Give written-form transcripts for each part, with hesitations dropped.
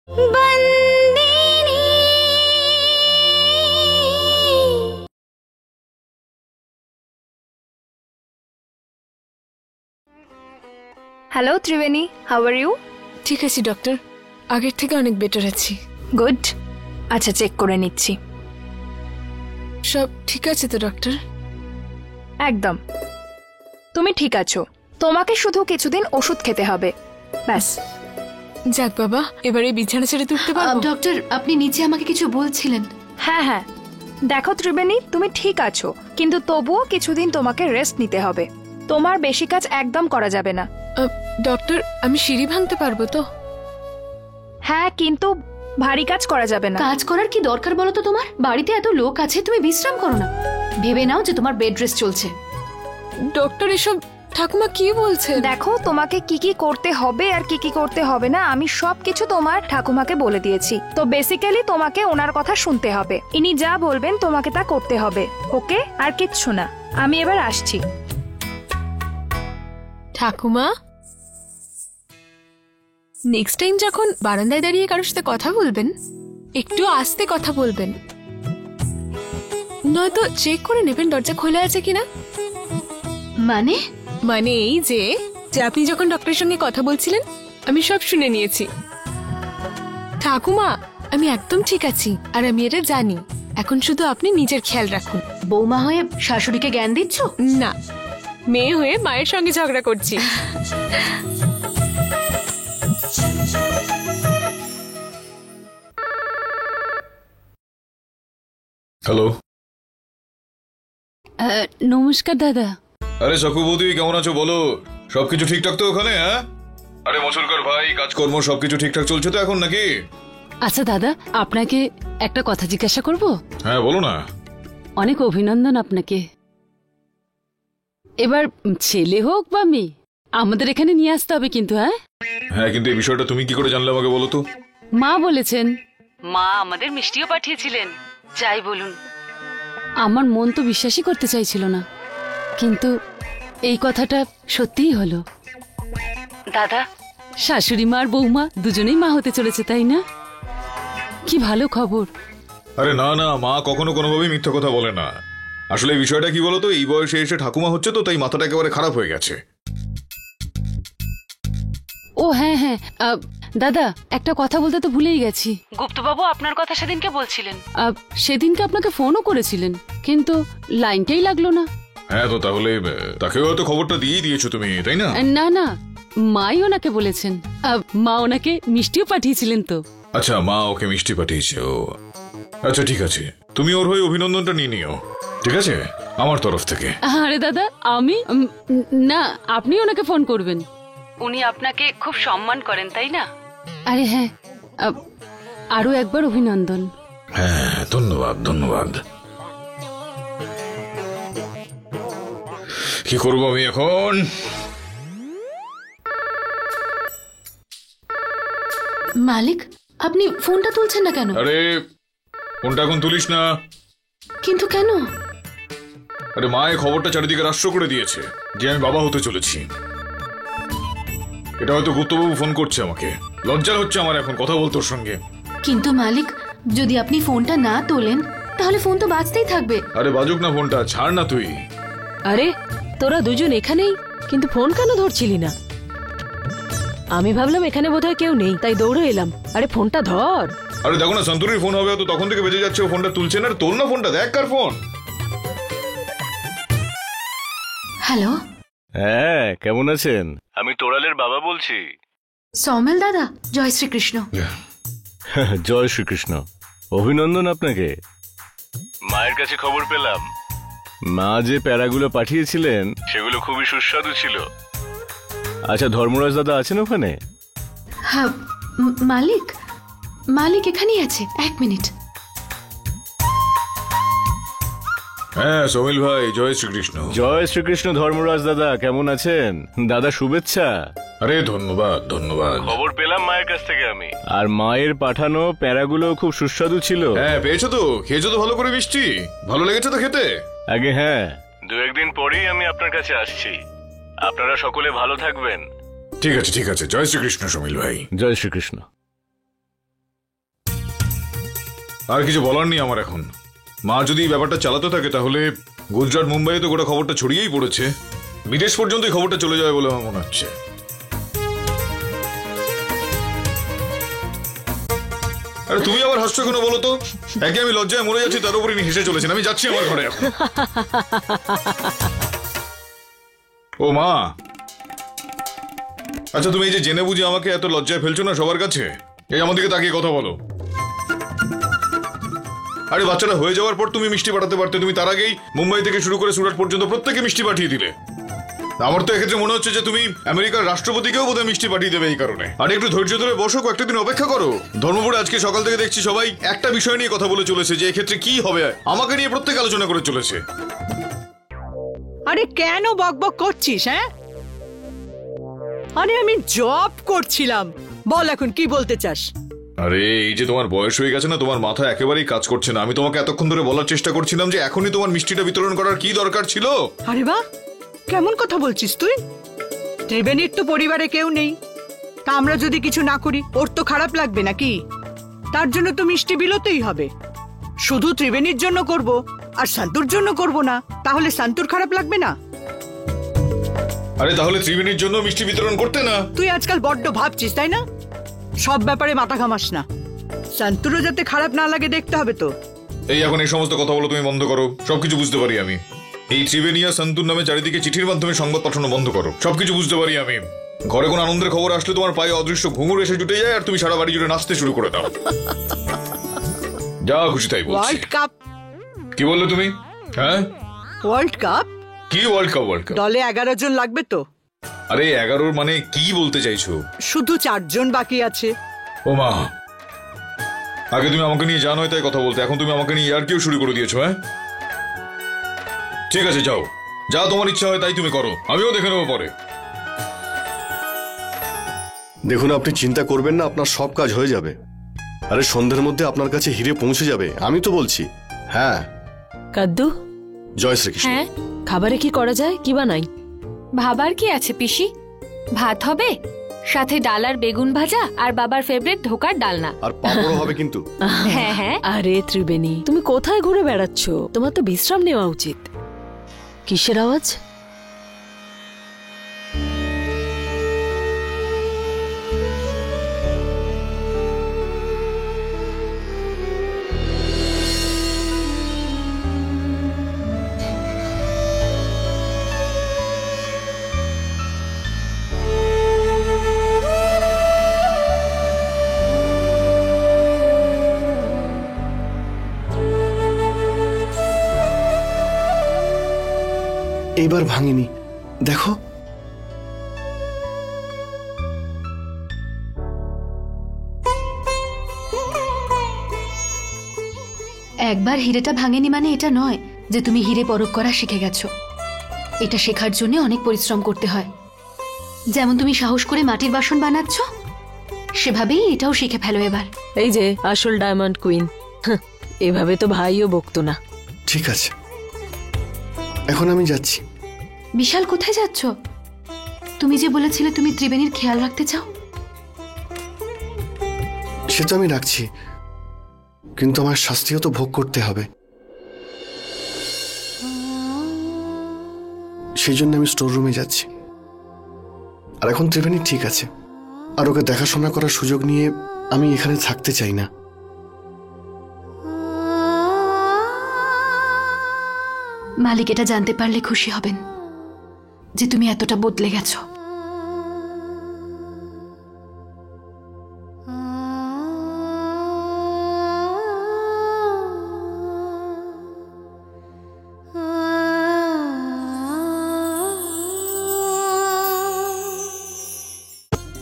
বন্দিনী। Hello Triveni, how are you? ঠিক আছি doctor, আগের থেকে অনেক বেটার আছি। গুড। আচ্ছা, চেক করে নিচ্ছি। সব ঠিক আছে তো ডক্টর? একদম, তুমি ঠিক আছো। তোমাকে শুধু কিছুদিন ওষুধ খেতে হবে, ব্যাস। যাক বাবা, এবারে বিছানা ছেড়ে উঠতে পারবো? ডক্টর, আপনি নিচে আমাকে কিছু বলছিলেন। হ্যাঁ হ্যাঁ, দেখো ত্রিবেণী, তুমি ঠিক আছো, কিন্তু তবুও কিছুদিন তোমাকে রেস্ট নিতে হবে। তোমার বেশি কাজ একদম করা যাবে না। ডক্টর, আমি সিঁড়ি ভাঙতে পারবো তো? হ্যাঁ, কিন্তু ভারী কাজ করা যাবে না। কাজ করার কি দরকার বলো তো তোমার? বাড়িতে এত লোক আছে, তুমি বিশ্রাম করো না। ভেবে নাও যে তোমার বেড রেস্ট চলছে। ডক্টর, এসব ঠাকুমা কি বলছেন? দেখো, তোমাকে কি কি করতে হবে আর কি কি করতে হবে না আমি সবকিছু তোমার ঠাকুমাকে বলে দিয়েছি। তো বেসিক্যালি তোমাকে ওনার কথা শুনতে হবে। ইনি যা বলবেন তোমাকে তা করতে হবে, ওকে? আর কিচ্ছু না। আমি এবার আসছি। ঠাকুমা, নেক্সট টাইম যখন বারান্দায় দাঁড়িয়ে কারোর সাথে কথা বলবেন, একটু আস্তে কথা বলবেন, নয়তো চেক করে নেবেন দরজা খোলা আছে কিনা। মানে? মানে এই যে আপনি যখন ডক্টরের সঙ্গে কথা বলছিলেন, আমি সব শুনে নিয়েছি। ঠাকুমা, আমি একদম ঠিক আছি, আর আমি এটা জানি। এখন শুধু আপনি নিজের খেয়াল রাখুন। বৌমা হয়ে শাশুড়িকে জ্ঞান দিচ্ছ? না, মেয়ে হয়ে মায়ের সঙ্গে ঝগড়া করছি। হ্যালো। নমস্কার দাদা। আরে চক্রবর্তী, কেমন আছো বলো? সবকিছু ঠিকঠাক তো ওখানে? হ্যাঁ, আরে মসুরকার ভাই, কাজকর্ম সবকিছু ঠিকঠাক চলছে তো এখন নাকি? আচ্ছা দাদা, আপনাকে একটা কথা জিজ্ঞাসা করব? হ্যাঁ বলো না। অনেক অভিনন্দন আপনাকে। এবার ছেলে হোক বা মেয়ে, আমাদের এখানে নিয়ে আসতে হবে কিন্তু। হ্যাঁ হ্যাঁ, কিন্তু এই বিষয়টা তুমি কি করে জানলে আমাকে বলো তো? মা বলেছেন। মা আমাদের মিষ্টিও পাঠিয়েছিলেন। যাই বলুন, আমার মন তো বিশ্বাসই করতে চাইছিল না, কিন্তু এই কথাটা সত্যিই হলো। দাদা, শাশুড়ি মা আর বৌমা দুজনেই মা হতে চলেছে, তাই না? কি ভালো খবর। আরে না না, মা কখনো কোনোভাবেই মিথ্যা কথা বলে না। আসলে এই বিষয়টা কি বলো তো, এই বয়সে এসে ঠাকুমা হচ্ছে তো, তাই মাথাটা একেবারে খারাপ হয়ে গেছে। ও হ্যাঁ হ্যাঁ, দাদা একটা কথা বলতে তো ভুলেই গেছি। গুপ্তবাবু আপনার কথা সেদিনকে বলছিলেন। সেদিনকে আপনাকে ফোনও করেছিলেন, কিন্তু লাইনটাই লাগলো না। হ্যাঁ, তো তাহলে তাকেও হয়তো খবরটা দিয়ে দিয়েছো তুমি, তাই না? না না, মাই ওনাকে বলেছেন। মা ওনাকে মিষ্টিও পাঠিয়েছিলেন তো। আচ্ছা, মা ওকে মিষ্টি পাঠিয়েছে। ও আচ্ছা, ঠিক আছে, তুমি ওর হয়ে অভিনন্দনটা নিয়ে নিও, ঠিক আছে, আমার তরফ থেকে। আরে দাদা, আমি না, আপনি ওনাকে ফোন করবেন। উনি আপনাকে খুব সম্মান করেন, তাই না? আরে হ্যাঁ, আরো একবার অভিনন্দন। হ্যাঁ, ধন্যবাদ ধন্যবাদ। কি করবো আমি এখন? মালিক, আপনি ফোনটা তুলছেন না কেন? আরে ফোনটা এখন তুলিস না। কিন্তু কেন? আরে মা এই খবরটা চারিদিকে রাষ্ট্র করে দিয়েছে যে আমি বাবা হতে চলেছি। এটা হয়তো গুপ্তবাবু ফোন করছে আমাকে। লজ্জা হচ্ছে আমার এখন কথা বলতে ওর সঙ্গে। কিন্তু মালিক, যদি আপনি ফোনটা না তোলেন তাহলে ফোন তো বাজতেই থাকবে। আরে বাজুক না ফোনটা, ছাড় না তুই। আরে তোরা দুজন এখানেই, কিন্তু ফোন কেন ধরছিলি না? আমি ভাবলাম এখানে বোধহয় কেউ নেই, তাই দৌড়ে এলাম। আরে ফোনটা ধর। আরে দেখো না, সন্তুরির ফোন হবে, তো তখন থেকে বেজে যাচ্ছে, ও ফোনটা তুলছে না। তোল না ফোনটা, দেখ কার ফোন। হ্যালো। হ্যাঁ, কেমন আছেন? আমি তোরালের বাবা বলছি। সৌমেল দাদা, জয় শ্রীকৃষ্ণ। জয় শ্রীকৃষ্ণ। অভিনন্দন আপনাকে। মায়ের কাছে খবর পেলাম, মা যে প্যারাগুলো পাঠিয়েছিলেন সেগুলো খুবই সুস্বাদু ছিল। আচ্ছা, ধর্মরাজ দাদা আছেন ওখানে? হ্যাঁ মালিক, মালিক এখানেই আছে, 1 মিনিট। হ্যাঁ সোমেল ভাই, জয় শ্রীকৃষ্ণ। জয় শ্রীকৃষ্ণ। ধর্মরাজ দাদা কেমন আছেন? দাদা শুভেচ্ছা। আরে ধন্যবাদ ধন্যবাদ। খবর পেলাম মায়ের কাছ থেকে আমি, আর মায়ের পাঠানো প্যারাগুলো খুব সুস্বাদু ছিল। হ্যাঁ পেয়েছো তো? খেয়েছো তো ভালো করে মিষ্টি? ভালো লেগেছে তো খেতে? আগে হ্যাঁ, 2-1 দিন পরেই আমি আপনার কাছে আসছি। আপনারা সকলে ভালো থাকবেন। ঠিক আছে ঠিক আছে, জয় শ্রীকৃষ্ণ সোমেল ভাই। জয় শ্রীকৃষ্ণ। আর কিছু বলার নেই আমার এখন। মা যদি এই ব্যাপারটা চালাতে থাকে তাহলে গুজরাট মুম্বাইয়ে তো গোটা খবরটা ছড়িয়েই পড়েছে, বিদেশ পর্যন্ত এই খবরটা চলে যাবে বলে আমার মনে হচ্ছে। আরে তুমি আবার হাসছো কেন বলো তো? একে আমি লজ্জায় মরে যাচ্ছি, তার উপরে হেসে চলেছেন। আমি যাচ্ছি আমার ঘরে এখন। ও মা, আচ্ছা তুমি এই যে জেনে বুঝে আমাকে এত লজ্জায় ফেলছো না সবার কাছে, এই আমার দিকে তাকিয়ে কথা বলো। আরে বাচ্চাটা হয়ে যাওয়ার পর তুমি মিষ্টি পাঠাতে পারতে, তুমি তার আগেই মুম্বাই থেকে শুরু করে সুরাট পর্যন্ত প্রত্যেকে মিষ্টি পাঠিয়ে দিলে। আমার তো এক্ষেত্রে মনে হচ্ছে যে তুমি আমেরিকার রাষ্ট্রপতিকেও বোধহয় মিষ্টি পাঠিয়ে দেবে এই কারণে। আর একটু ধৈর্য ধরে বসো, কয়েকটা দিন অপেক্ষা করো। ধর্মপুরে আজকে সকাল থেকে দেখছি সবাই একটা বিষয় নিয়ে কথা বলে চলেছে, যে এক্ষেত্রে কি হবে আমাকে নিয়ে প্রত্যেক আলোচনা করে চলেছে। আরে কেন বকবক করছিস? হ্যাঁ, আরে আমি জব করছিলাম, বল এখন কি বলতে চাস? আরে এই যে তোমার বয়স হয়ে গেছে না, তোমার মাথা একেবারেই কাজ করছে না। আমি তোমাকে এতক্ষণ ধরে বলার চেষ্টা করছিলাম যে এখনই তোমার মিষ্টিটা বিতরণ করার কি দরকার ছিল। আরে বাহ, কেমন কথা বলছিস তুই? ত্রিবেণীর তো পরিবারে কেউ নেই, তা আমরা যদি কিছু না করি ওর তো খারাপ লাগবে নাকি? তার জন্য তো মিষ্টি বিলোতেই হবে। শুধু ত্রিবেণীর জন্য করব আর শান্তুর জন্য করব না, তাহলে শান্তুর খারাপ লাগবে না? আরে তাহলে ত্রিবেণীর জন্য মিষ্টি বিতরণ করতে না? তুই আজকাল বড্ড ভাবছিস তাই না? সব ব্যাপারে মাথা ঘামাস না, শান্তুরও যাতে খারাপ না লাগে দেখতে হবে তো। এই এখন এই সমস্ত কথা বলো তুমি বন্ধ করো, সবকিছু বুঝতে পারি আমি। এই ত্রিবেণী আর শান্তুর নামে চারিদিকে চিঠির মাধ্যমে সংবাদ পাঠানো বন্ধ করো, সবকিছু বুঝতে পারি আমি। ঘরে কোন আনন্দের খবর আসলে তোমার পায়ে অদৃশ্য ঘুঙুর এসে জুটে যায় আর তুমি সারা বাড়ি জুড়ে নাচতে শুরু করে দাও। যা খুশি তাই বলছি। World cup? কি বললে তুমি? হ্যাঁ, ওয়ার্ল্ড কাপ? কি ওয়ার্ল্ড কাপ? ওয়ার্ল্ড কাপ দলে 11 জন লাগবে তো? আরে 11 মানে কি বলতে চাইছো? শুধু 4 জন বাকি আছে। ও মা, আগে তুমি আমাকে নিয়ে জানো তাই কথা বলতে, এখন তুমি আমাকে নিয়ে আর কেউ শুরু করে দিয়েছো। হ্যাঁ ঠিক আছে, যাও যা তোমার ইচ্ছা হয় তাই তুমি করো, আমিও দেখে নেবো পরে। দেখুন, আপনি চিন্তা করবেন না, আপনার সব কাজ হয়ে যাবে। আরে সন্ধ্যের মধ্যে আপনার কাছে হিরে পৌঁছে যাবে, আমি তো বলছি। হ্যাঁ। কাদ্দু, জয় শ্রীকৃষ্ণ। হ্যাঁ, খাবারে কি করা যায়, কি বানাই? ভাবার কি আছে পিসি, ভাত হবে, সাথে ডাল আর বেগুন ভাজা, আর বাবার ফেভারিট ধোকার ডালনা। আর পাঁপড়ও হবে কিন্তু। হ্যাঁ হ্যাঁ। আরে ত্রিবেণী, তুমি কোথায় ঘুরে বেড়াচ্ছ? তোমার তো বিশ্রাম নেওয়া উচিত। কিসের আওয়াজ? এইবার ভাঙিনি, দেখো। একবার হিরেটা ভাঙেনি মানে এটা নয় যে তুমি হিরে পরখ করা শিখে গেছো। এটা শেখার জন্য অনেক পরিশ্রম করতে হয়। যেমন তুমি সাহস করে মাটির বাসন বানাচ্ছ, সেভাবেই এটাও শিখে ফেলো এবার। এই যে আসল ডায়মন্ড কুইন, এভাবে তো ভাইও বকতো না। ঠিক আছে, এখন আমি যাচ্ছি। বিশাল, কোথায় যাচ্ছ? তুমি যে বলেছিলে তুমি ত্রিবেণীর খেয়াল রাখতে চাও। সে তো আমি রাখছি, কিন্তু আমার শাস্তিও তো ভোগ করতে হবে। সেই জন্য আমি স্টোর রুমে যাচ্ছি। আর এখন ত্রিবেণী ঠিক আছে, আর ওকে দেখাশোনা করার সুযোগ নিয়ে আমি এখানে থাকতে চাই না। মালিক এটা জানতে পারলে খুশি হবেন যে তুমি এতটা বদলে গেছো।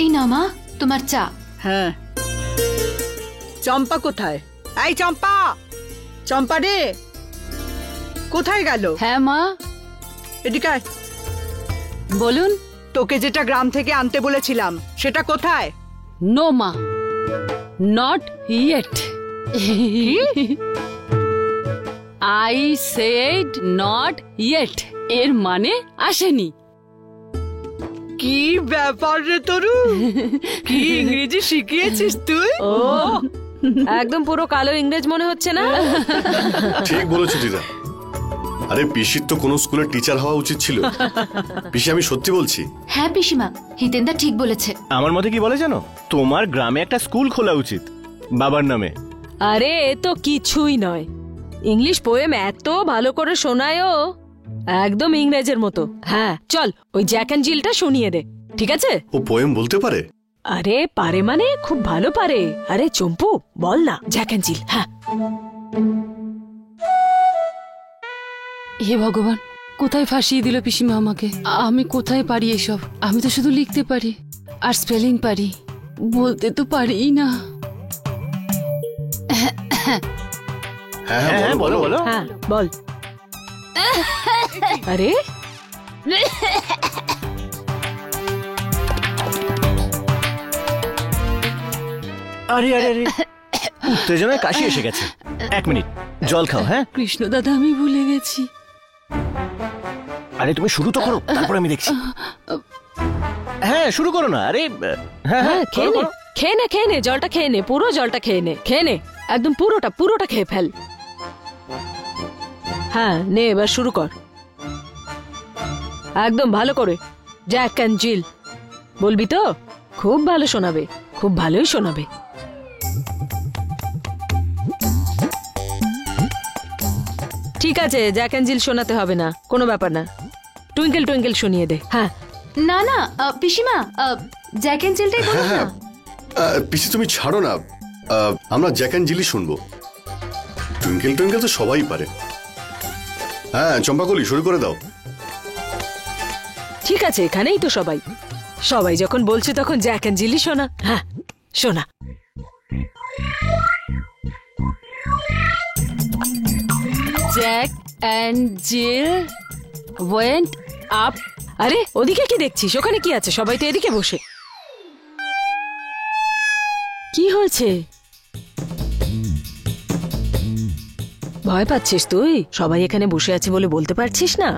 এই নাও মা, তোমার চা। হ্যাঁ, চম্পা কোথায়? এই চম্পা, চম্পা রে, কোথায় গেল? হ্যাঁ মা, এদিকে আয়। বলুন। তোকে যেটা গ্রাম থেকে আনতে বলেছিলাম সেটা কোথায়? নো মা, not yet. I said not yet, এর মানে আসেনি। কি ব্যাপার রে তরু, কি ইংরেজি শিখিয়েছিস তুই? ও একদম পুরো কালো ইংরেজ মনে হচ্ছে না? ঠিক বলেছো দিদা। আরে পিসির তো কোনো স্কুলের টিচার হওয়া উচিত ছিল। পিসি, আমি সত্যি বলছি। হ্যাঁ পিসিমা, হিতেন্দা ঠিক বলেছে। আমার মতে কি বলে জানো, তোমার গ্রামে একটা স্কুল খোলা উচিত বাবার নামে। আরে এ তো কিছুই নয়, ইংলিশ পোয়েম এত ভালো করে শোনায়ও, একদম ইংরেজের মতো। হ্যাঁ চল ওই জ্যাক অ্যান্ড জিলটা শুনিয়ে দে, ঠিক আছে? ও পোয়েম বলতে পারে? আরে পারে মানে খুব ভালো পারে। আরে চম্পু বল না জ্যাক অ্যান্ড জিল। হ্যাঁ। হে ভগবান, কোথায় ফাঁসিয়ে দিল পিসিমা আমাকে। আমি কোথায় পারি এসব? আমি তো শুধু লিখতে পারি আর স্পেলিং পারি, বলতে তো পারিই না। হ্যাঁ বলো বলো। হ্যাঁ বল। আরে আরে আরে আরে, উত্তেজনায় কাশি এসে গেছে। 1 মিনিট, জল খাও। হ্যাঁ কৃষ্ণ দাদা, আমি ভুলে গেছি। আরে তুমি শুরু তো করো, তারপর আমি দেখছি। হ্যাঁ শুরু করো না। আরে হ্যাঁ হ্যাঁ, খেয়ে নে, খেয়ে নে, খেয়ে নে, জলটা খেয়ে নে, পুরো জলটা খেয়ে নে, খেয়ে নে, একদম পুরোটা খেয়ে ফেল। হ্যাঁ নে, এবার শুরু কর একদম ভালো করে। জ্যাক অ্যান্ড জিল বলবি তো? খুব ভালো শোনাবে, খুব ভালোই শোনাবে। ঠিক আছে, জ্যাক অ্যান্ড জিল শোনাতে হবে না, কোনো ব্যাপার না। টুইঙ্কেল টুইঙ্কেল শুনিয়ে দে। হ্যাঁ। না না পিসিমা, জ্যাক অ্যান্ড জিলটাই বলুন না। পিসি তুমি ছাড়ো না, আমরা জ্যাক অ্যান্ড জিলি শুনবো। টুইঙ্কেল টুইঙ্কেল তো সবাই পারে। হ্যাঁ চম্পাকলি, শুরু করে দাও। ঠিক আছে, এখানেই তো সবাই, সবাই যখন বলছে তখন জ্যাক অ্যান্ড জিলি শোনা। হ্যাঁ শোনা। Jack and zeal went up. আরে ওদিকে কি দেখছিস? ওখানে কি আছে? সবাই তো এদিকে বসে। কি হয়েছে? ভয় পাচ্ছিস তুই? সবাই এখানে বসে আছে বলে বলতে পারছিস না?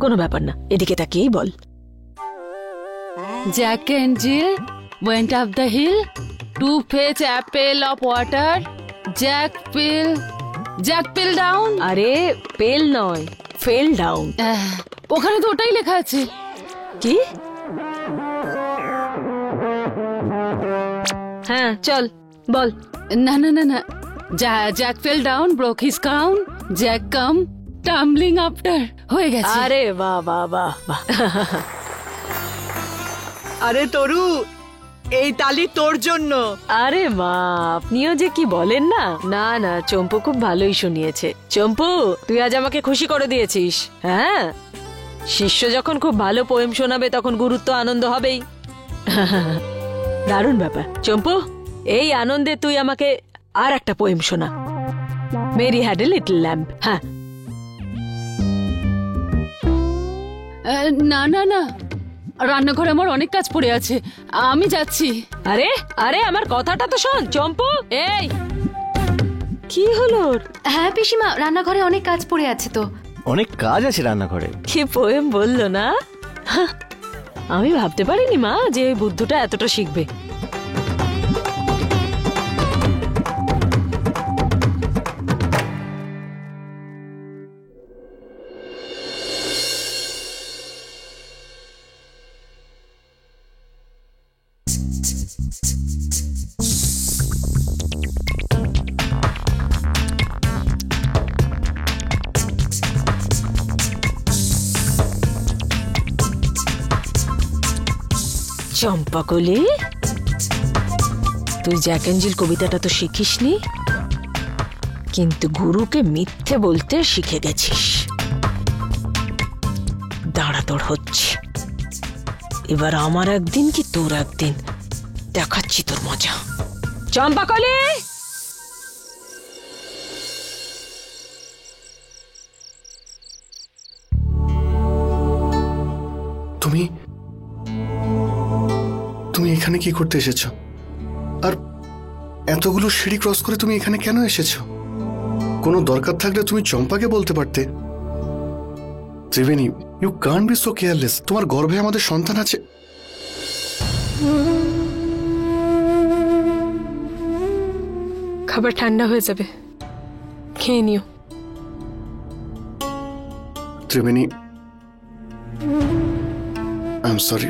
কোনো ব্যাপার না, এদিকে তাকিয়েই বল। Jack and Jill went up the hill to fetch a pail of water. Jack fell down. আরে পেল নয়, ফেল ডাউন। ওখানে তো ওটাই লেখা আছে। কি? হ্যাঁ চল বল। না না না না, Jack fell down, broke his crown. Jack come tumbling after. হয়ে গেছে। আরে বাহ বাহ বাহ বাহ। আরে তরু, এই তালি তোর জন্য। আরে মা, আপনিও যে কি বলেন না। না না, চম্পু খুব ভালোই শুনিয়েছে। চম্পু, তুই আজ আমাকে খুশি করে দিয়েছিস। হ্যাঁ, শিষ্য যখন খুব ভালো পোয়েম শোনাবে তখন গুরুত্ব আনন্দ হবেই। দারুণ ব্যাপার। চম্পু, এই আনন্দে তুই আমাকে আর একটা পোয়েম শোনা, Mary had a little lamp. হ্যাঁ। না না না, রান্নাঘরে আমার অনেক কাজ পড়ে আছে, আমি যাচ্ছি। আরে আরে, আমার কথাটা তো শোন চম্পু। এই কি হলো? হ্যাঁ পিসিমা, রান্নাঘরে অনেক কাজ পড়ে আছে তো। অনেক কাজ আছে রান্নাঘরে। কি পোয়েম বললো না? আমি ভাবতে পারিনি মা যে ওই বুদ্ধটা এতটা শিখবে। চম্পাকলি, তুই জ্যাক অ্যান্ড জিল কবিতাটা তো শিখিসনি, কিন্তু গুরুকে মিথ্যে বলতে শিখে গেছিস। দাঁড়া, তোর হচ্ছে এবার আমার একদিন কি তোর একদিন, দেখাচ্ছি তোর মজা। চম্পাকলি, তুমি তুমি এখানে কি করতে এসেছো? আর এতগুলো সিঁড়ি ক্রস করে তুমি এখানে কেন এসেছো? কোনো দরকার থাকলে তুমি চম্পাকে বলতে পারতে। Triveni, you can't be so careless. তোমার গর্ভে আমাদের সন্তান আছে। খাবার ঠান্ডা হয়ে যাবে, খেয়ে নিও। ত্রিবেণী, আই এম সরি,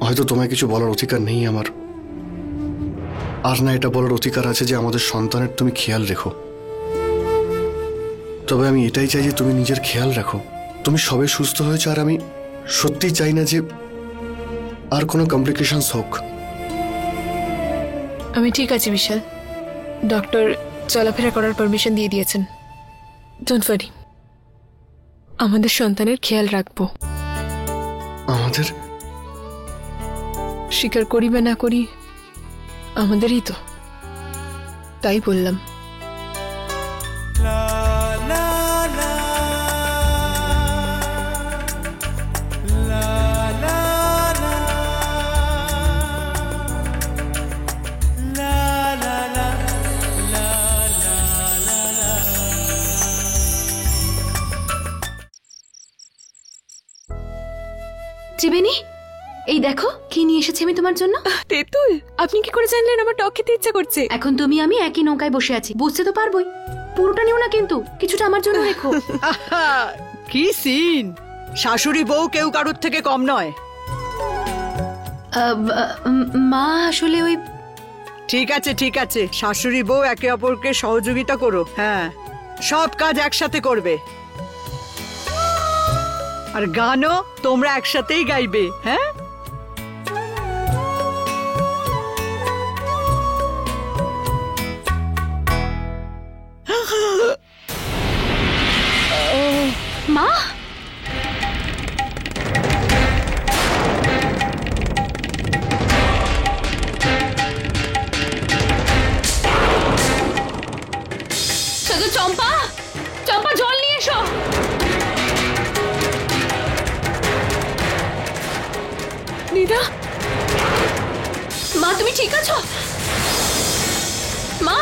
হয়তো তোমায় কিছু বলার অধিকার নেই আমার, আর না এটা বলার অধিকার আছে যে আমাদের সন্তানের তুমি খেয়াল রেখো। তবে আমি এটাই চাই যে তুমি নিজের খেয়াল রাখো। তুমি সবে সুস্থ হয়েছো, আর আমি সত্যি চাই না যে আর কোনো কমপ্লিকেশনস হোক। আমি ঠিক আছি বিশাল, ডক্টর চলাফেরা করার পারমিশন দিয়ে দিয়েছেন। ডোন্ট ওয়ারি, আমাদের সন্তানের খেয়াল রাখবো। আমাদের? স্বীকার করি বা না করি, আমাদেরই তো, তাই বললাম। ত্রিবেণী, এই দেখো কি নিয়ে এসেছি আমি তোমার জন্য। তেঁতুল? আপনি কি করে জানলেন আমার টক খেতে ইচ্ছা করছে? এখন তুমি আমি একই নৌকায় বসে আছি, বুঝতে তো পারবোই। পুরোটা নিও না কিন্তু, কিছুটা আমার জন্য রেখো। কি সিন! শাশুড়ি বউ কেউ কারোর থেকে কম নয়। মা আসলে ওই ঠিক আছে ঠিক আছে, শাশুড়ি বউ একে অপরকে সহযোগিতা করো। হ্যাঁ, সব কাজ একসাথে করবে, আর গানও তোমরা একসাথেই গাইবে। হ্যাঁ, মা, চম্পা, চম্পা জল নিয়ে এসো। নিদা, মা তুমি ঠিক আছো? মা,